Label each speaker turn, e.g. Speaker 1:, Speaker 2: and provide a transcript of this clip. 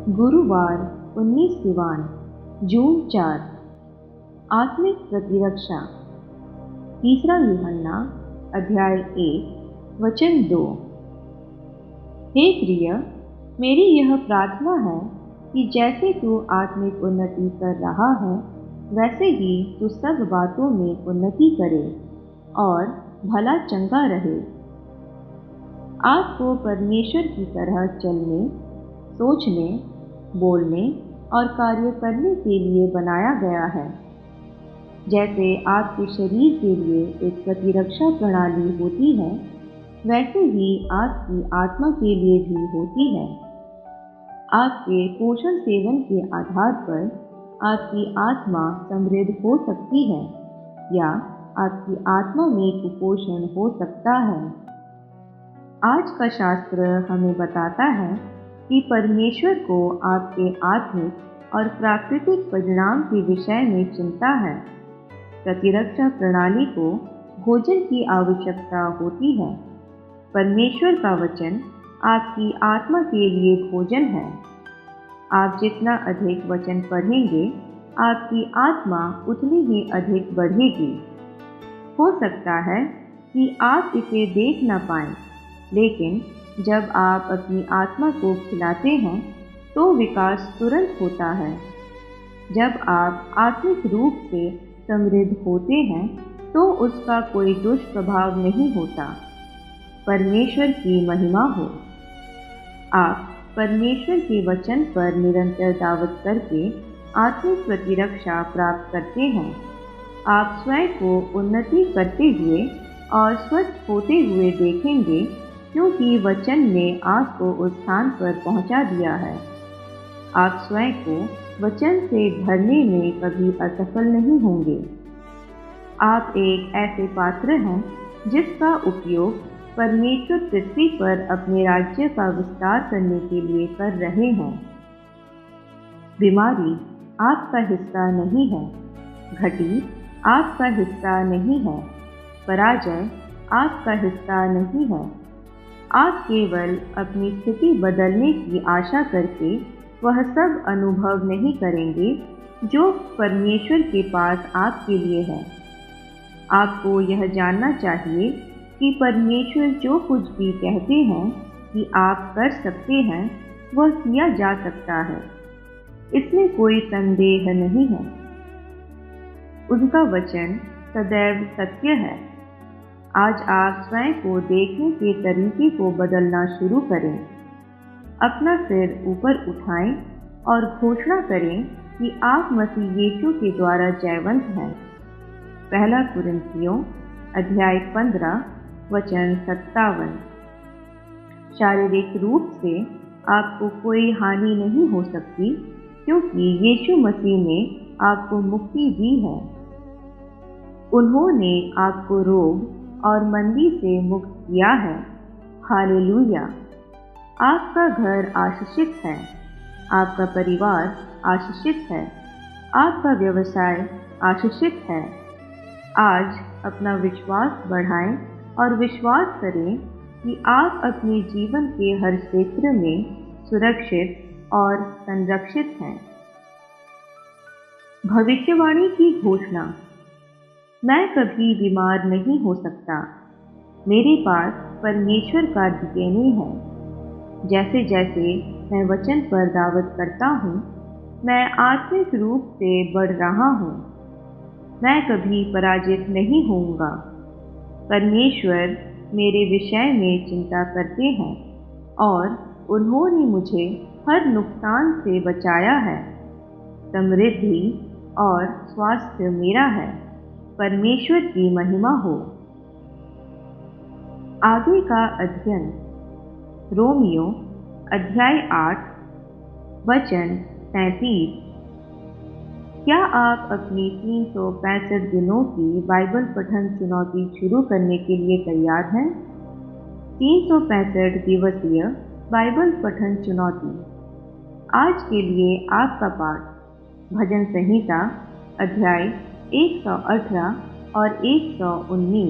Speaker 1: गुरुवार 19 सिवान जून 4। आत्मिक प्रतिरक्षा। तीसरा यूहन्ना अध्याय 1 वचन 2। हे प्रिय, मेरी यह प्रार्थना है कि जैसे तू आत्मिक उन्नति कर रहा है वैसे ही तू सब बातों में उन्नति करे और भला चंगा रहे। आपको परमेश्वर की तरह चलने, सोचने, बोलने और कार्य करने के लिए बनाया गया है। जैसे आपके शरीर के लिए एक प्रतिरक्षा प्रणाली होती है, वैसे ही आपकी आत्मा के लिए भी होती है। आपके पोषण सेवन के आधार पर आपकी आत्मा समृद्ध हो सकती है या आपकी आत्मा में कुपोषण हो सकता है। आज का शास्त्र हमें बताता है कि परमेश्वर को आपके आत्मिक और प्राकृतिक परिणाम के विषय में चिंता है। प्रतिरक्षा प्रणाली को भोजन की आवश्यकता होती है। परमेश्वर का वचन आपकी आत्मा के लिए भोजन है। आप जितना अधिक वचन पढ़ेंगे, आपकी आत्मा उतनी ही अधिक बढ़ेगी। हो सकता है कि आप इसे देख न पाएं, लेकिन जब आप अपनी आत्मा को खिलाते हैं तो विकास तुरंत होता है। जब आप आत्मिक रूप से समृद्ध होते हैं तो उसका कोई दुष्प्रभाव नहीं होता। परमेश्वर की महिमा हो। आप परमेश्वर के वचन पर निरंतर दावत करके आत्मिक प्रतिरक्षा प्राप्त करते हैं। आप स्वयं को उन्नति करते हुए और स्वस्थ होते हुए देखेंगे, क्योंकि वचन ने आपको उस स्थान पर पहुंचा दिया है। आप स्वयं को वचन से भरने में कभी असफल नहीं होंगे। आप एक ऐसे पात्र हैं जिसका उपयोग परमेश्वर पृथ्वी पर अपने राज्य का विस्तार करने के लिए कर रहे हैं। बीमारी आपका हिस्सा नहीं है। घटी आपका हिस्सा नहीं है। पराजय आपका हिस्सा नहीं है। आप केवल अपनी स्थिति बदलने की आशा करके वह सब अनुभव नहीं करेंगे जो परमेश्वर के पास आपके लिए है। आपको यह जानना चाहिए कि परमेश्वर जो कुछ भी कहते हैं कि आप कर सकते हैं, वह किया जा सकता है। इसमें कोई संदेह नहीं है। उनका वचन सदैव सत्य है। आज आप स्वयं को देखने के तरीके को बदलना शुरू करें। अपना सिर ऊपर उठाएं और घोषणा करें कि आप मसीह यीशु के द्वारा जयवंत हैं। पहला कुरिन्थियों अध्याय 15 वचन 57। शारीरिक रूप से आपको कोई हानि नहीं हो सकती, क्योंकि यीशु मसीह ने आपको मुक्ति दी है। उन्होंने आपको रोग और मंदी से मुक्त किया है। हालेलुया। आपका घर आशीषित है। आपका परिवार आशीषित है। आपका व्यवसाय आशीषित है। आज अपना विश्वास बढ़ाएं और विश्वास करें कि आप अपने जीवन के हर क्षेत्र में सुरक्षित और संरक्षित हैं। भविष्यवाणी की घोषणा। मैं कभी बीमार नहीं हो सकता। मेरे पास परमेश्वर का डीएनए है। जैसे जैसे मैं वचन पर दावत करता हूँ, मैं आत्मिक रूप से बढ़ रहा हूँ। मैं कभी पराजित नहीं होऊंगा। परमेश्वर मेरे विषय में चिंता करते हैं और उन्होंने मुझे हर नुकसान से बचाया है। समृद्धि और स्वास्थ्य मेरा है। परमेश्वर की महिमा हो। आगे का अध्ययन। रोमियो अध्याय 8 वचन 33। क्या आप अपनी 365 दिनों की बाइबल पठन चुनौती शुरू करने के लिए तैयार हैं? 365 दिवसीय बाइबल पठन चुनौती। आज के लिए आपका पाठ भजन संहिता अध्याय 118 और 119।